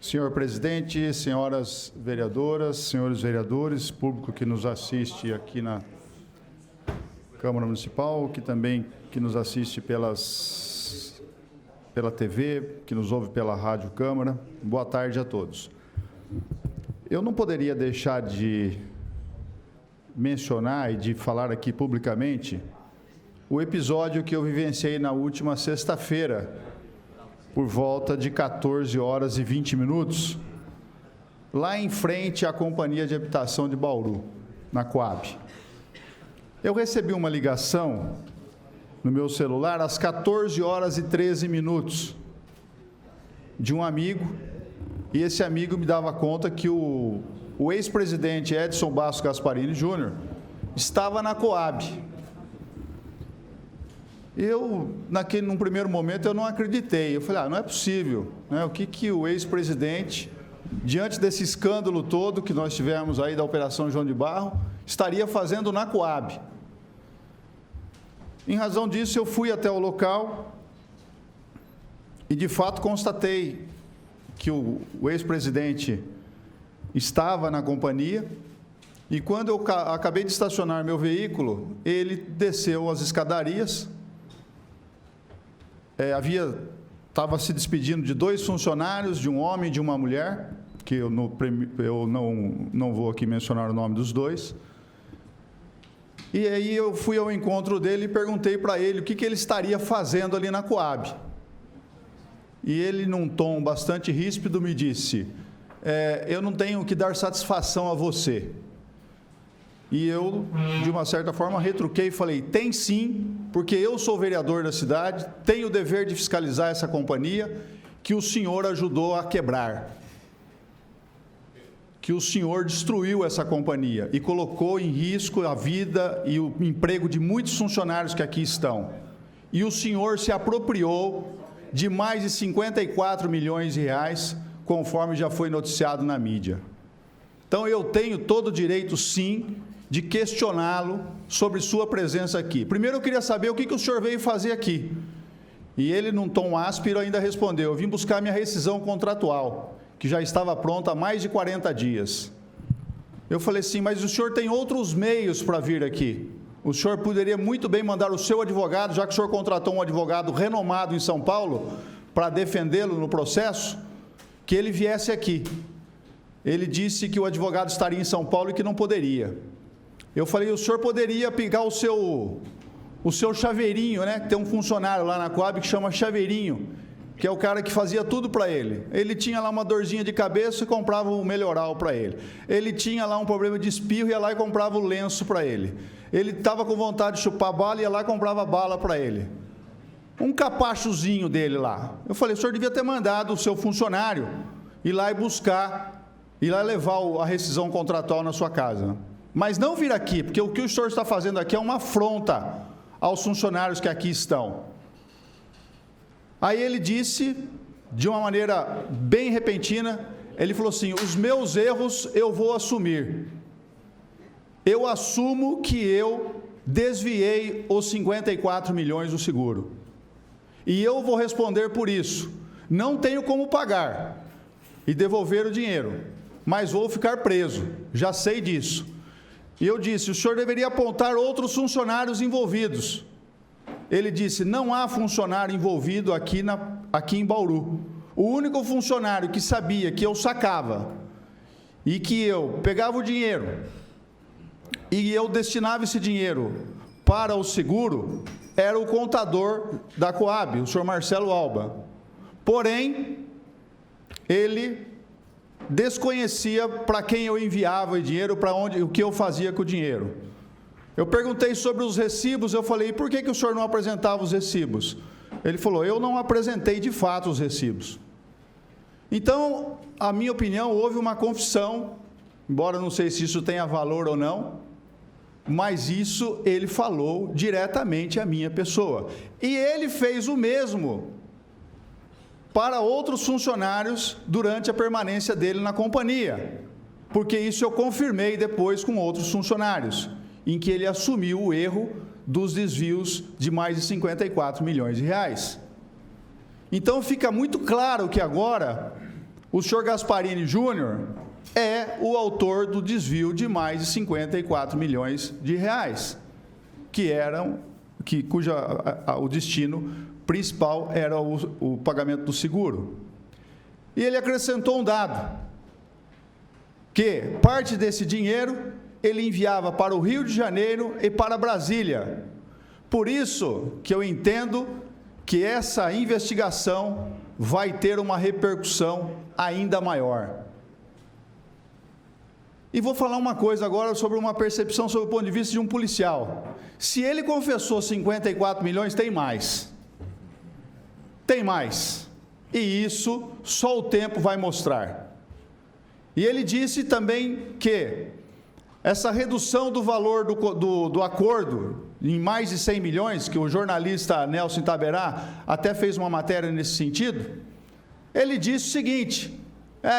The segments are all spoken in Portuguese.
Senhor presidente, senhoras vereadoras, senhores vereadores, público que nos assiste aqui na Câmara Municipal, que nos assiste pela TV, que nos ouve pela Rádio Câmara, boa tarde a todos. Eu não poderia deixar de mencionar e de falar aqui publicamente o episódio que eu vivenciei na última sexta-feira, por volta de 14 horas e 20 minutos, lá em frente à Companhia de Habitação de Bauru, na Coab. Eu recebi uma ligação no meu celular às 14 horas e 13 minutos de um amigo, e esse amigo me dava conta que o ex-presidente Edson Basso Gasparini Júnior estava na Coab. Num primeiro momento, eu não acreditei. Eu falei, não é possível, né? O que o ex-presidente, diante desse escândalo todo que nós tivemos aí da Operação João de Barro, estaria fazendo na Coab? Em razão disso, eu fui até o local e, de fato, constatei que o ex-presidente estava na companhia, e quando eu acabei de estacionar meu veículo, ele desceu as escadarias, estava se despedindo de 2 funcionários, de um homem e de uma mulher, que eu não vou aqui mencionar o nome dos 2. E aí eu fui ao encontro dele e perguntei para ele o que ele estaria fazendo ali na Coab. E ele, num tom bastante ríspido, me disse, eu não tenho que dar satisfação a você. E eu, de uma certa forma, retruquei e falei, tem sim, porque eu sou vereador da cidade, tenho o dever de fiscalizar essa companhia que o senhor ajudou a quebrar, que o senhor destruiu essa companhia e colocou em risco a vida e o emprego de muitos funcionários que aqui estão. E o senhor se apropriou de mais de 54 milhões de reais, conforme já foi noticiado na mídia. Então, eu tenho todo o direito, sim, de questioná-lo sobre sua presença aqui. Primeiro, eu queria saber o que o senhor veio fazer aqui. E ele, num tom áspero, ainda respondeu, eu vim buscar minha rescisão contratual, que já estava pronta há mais de 40 dias. Eu falei assim, mas o senhor tem outros meios para vir aqui. O senhor poderia muito bem mandar o seu advogado, já que o senhor contratou um advogado renomado em São Paulo, para defendê-lo no processo, que ele viesse aqui. Ele disse que o advogado estaria em São Paulo e que não poderia. Eu falei, o senhor poderia pegar o seu Chaveirinho, né? Tem um funcionário lá na Coab que chama Chaveirinho, que é o cara que fazia tudo para ele. Ele tinha lá uma dorzinha de cabeça e comprava o Melhoral para ele. Ele tinha lá um problema de espirro e ia lá e comprava o lenço para ele. Ele estava com vontade de chupar bala e ia lá e comprava bala para ele. Um capachozinho dele lá. Eu falei, o senhor devia ter mandado o seu funcionário ir lá e buscar, ir lá levar a rescisão contratual na sua casa. Mas não vir aqui, porque o que o senhor está fazendo aqui é uma afronta aos funcionários que aqui estão. Aí ele disse, de uma maneira bem repentina, ele falou assim, os meus erros eu vou assumir. Eu assumo que eu desviei os 54 milhões do seguro. E eu vou responder por isso. Não tenho como pagar e devolver o dinheiro, mas vou ficar preso, já sei disso. E eu disse, o senhor deveria apontar outros funcionários envolvidos. Ele disse, não há funcionário envolvido aqui em Bauru. O único funcionário que sabia que eu sacava e que eu pegava o dinheiro e eu destinava esse dinheiro para o seguro era o contador da Coab, o senhor Marcelo Alba. Porém, ele desconhecia para quem eu enviava o dinheiro, o que eu fazia com o dinheiro. Eu perguntei sobre os recibos, eu falei, por que o senhor não apresentava os recibos? Ele falou, eu não apresentei de fato os recibos. Então, a minha opinião, houve uma confissão, embora não sei se isso tenha valor ou não, mas isso ele falou diretamente à minha pessoa. E ele fez o mesmo para outros funcionários durante a permanência dele na companhia, porque isso eu confirmei depois com outros funcionários, em que ele assumiu o erro dos desvios de mais de 54 milhões de reais. Então fica muito claro que agora o senhor Gasparini Júnior é o autor do desvio de mais de 54 milhões de reais, cuja o destino principal era o pagamento do seguro. E ele acrescentou um dado, que parte desse dinheiro ele enviava para o Rio de Janeiro e para Brasília. Por isso que eu entendo que essa investigação vai ter uma repercussão ainda maior. E vou falar uma coisa agora sobre uma percepção sobre o ponto de vista de um policial. Se ele confessou 54 milhões, tem mais. Tem mais. E isso só o tempo vai mostrar. E ele disse também que essa redução do valor do acordo em mais de 100 milhões, que o jornalista Nelson Taberá até fez uma matéria nesse sentido, ele disse o seguinte: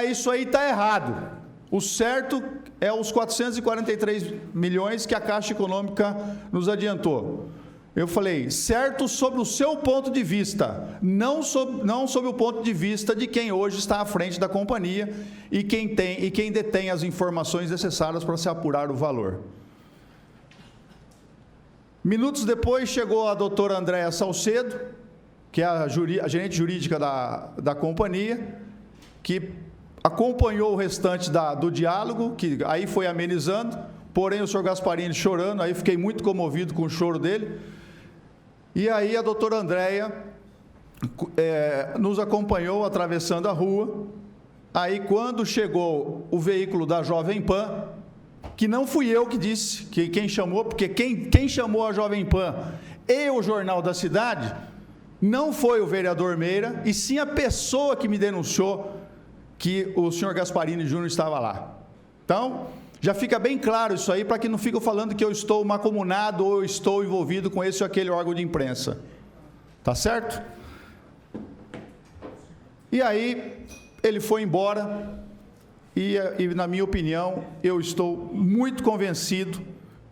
isso aí está errado. O certo é os 443 milhões que a Caixa Econômica nos adiantou. Eu falei, certo sobre o seu ponto de vista, não sob o ponto de vista de quem hoje está à frente da companhia e quem detém as informações necessárias para se apurar o valor. Minutos depois chegou a doutora Andréa Salcedo, que é a gerente jurídica da companhia, que acompanhou o restante do diálogo, que aí foi amenizando, porém o senhor Gasparini chorando, aí fiquei muito comovido com o choro dele. E aí a doutora Andréa nos acompanhou atravessando a rua. Aí quando chegou o veículo da Jovem Pan, que não fui eu que disse, que quem chamou, porque quem chamou a Jovem Pan e o Jornal da Cidade, não foi o vereador Meira, e sim a pessoa que me denunciou que o senhor Gasparini Júnior estava lá. Então, já fica bem claro isso aí, para que não fiquem falando que eu estou mancomunado ou eu estou envolvido com esse ou aquele órgão de imprensa. Tá certo? E aí, ele foi embora, e na minha opinião, eu estou muito convencido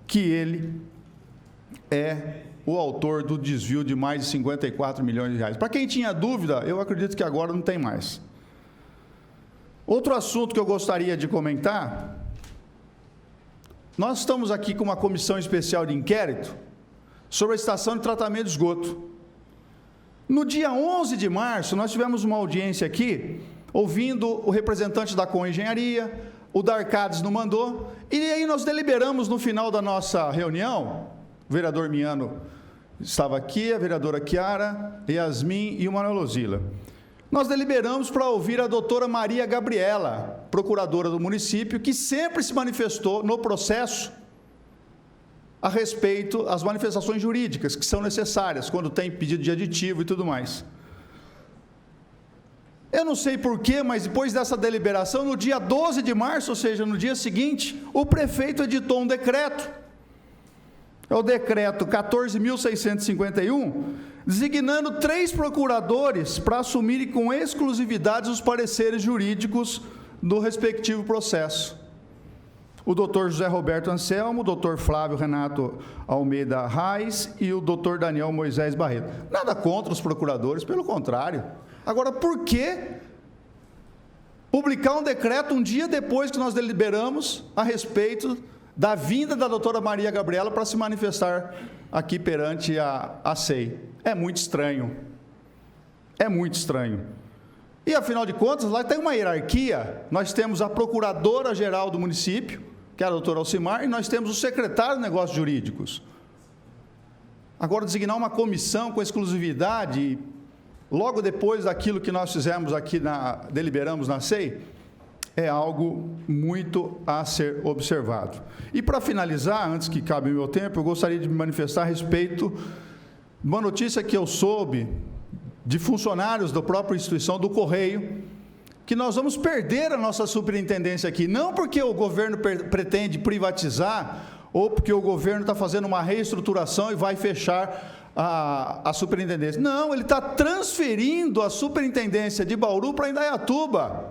que ele é o autor do desvio de mais de 54 milhões de reais. Para quem tinha dúvida, eu acredito que agora não tem mais. Outro assunto que eu gostaria de comentar: nós estamos aqui com uma comissão especial de inquérito sobre a estação de tratamento de esgoto. No dia 11 de março, nós tivemos uma audiência aqui, ouvindo o representante da Com Engenharia, o Darcades nos mandou, e aí nós deliberamos no final da nossa reunião, o vereador Miano estava aqui, a vereadora Chiara, Yasmin e o Manuel Lozila. Nós deliberamos para ouvir a doutora Maria Gabriela, procuradora do município, que sempre se manifestou no processo a respeito das manifestações jurídicas que são necessárias, quando tem pedido de aditivo e tudo mais. Eu não sei porquê, mas depois dessa deliberação, no dia 12 de março, ou seja, no dia seguinte, o prefeito editou um decreto, é o decreto 14.651, designando 3 procuradores para assumirem com exclusividade os pareceres jurídicos do respectivo processo. O doutor José Roberto Anselmo, o doutor Flávio Renato Almeida Reis e o doutor Daniel Moisés Barreto. Nada contra os procuradores, pelo contrário. Agora, por que publicar um decreto um dia depois que nós deliberamos a respeito da vinda da doutora Maria Gabriela para se manifestar aqui perante a SEI? É muito estranho. É muito estranho. E, afinal de contas, lá tem uma hierarquia. Nós temos a procuradora-geral do município, que é a doutora Alcimar, e nós temos o secretário de Negócios Jurídicos. Agora, designar uma comissão com exclusividade, logo depois daquilo que nós fizemos aqui, deliberamos na SEI, é algo muito a ser observado. E, para finalizar, antes que acabe o meu tempo, eu gostaria de me manifestar a respeito de uma notícia que eu soube de funcionários da própria instituição do Correio, que nós vamos perder a nossa superintendência aqui, não porque o governo pretende privatizar, ou porque o governo está fazendo uma reestruturação e vai fechar a superintendência. Não, ele está transferindo a superintendência de Bauru para Indaiatuba.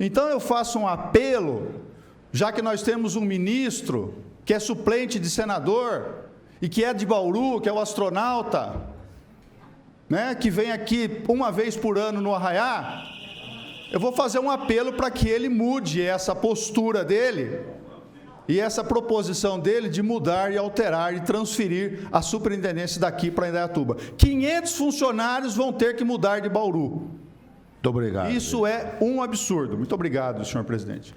Então eu faço um apelo, já que nós temos um ministro que é suplente de senador, e que é de Bauru, que é o astronauta, né, que vem aqui uma vez por ano no Arraiá, eu vou fazer um apelo para que ele mude essa postura dele e essa proposição dele de mudar e alterar e transferir a superintendência daqui para Indaiatuba. 500 funcionários vão ter que mudar de Bauru. Muito obrigado. Isso é um absurdo. Muito obrigado, senhor presidente.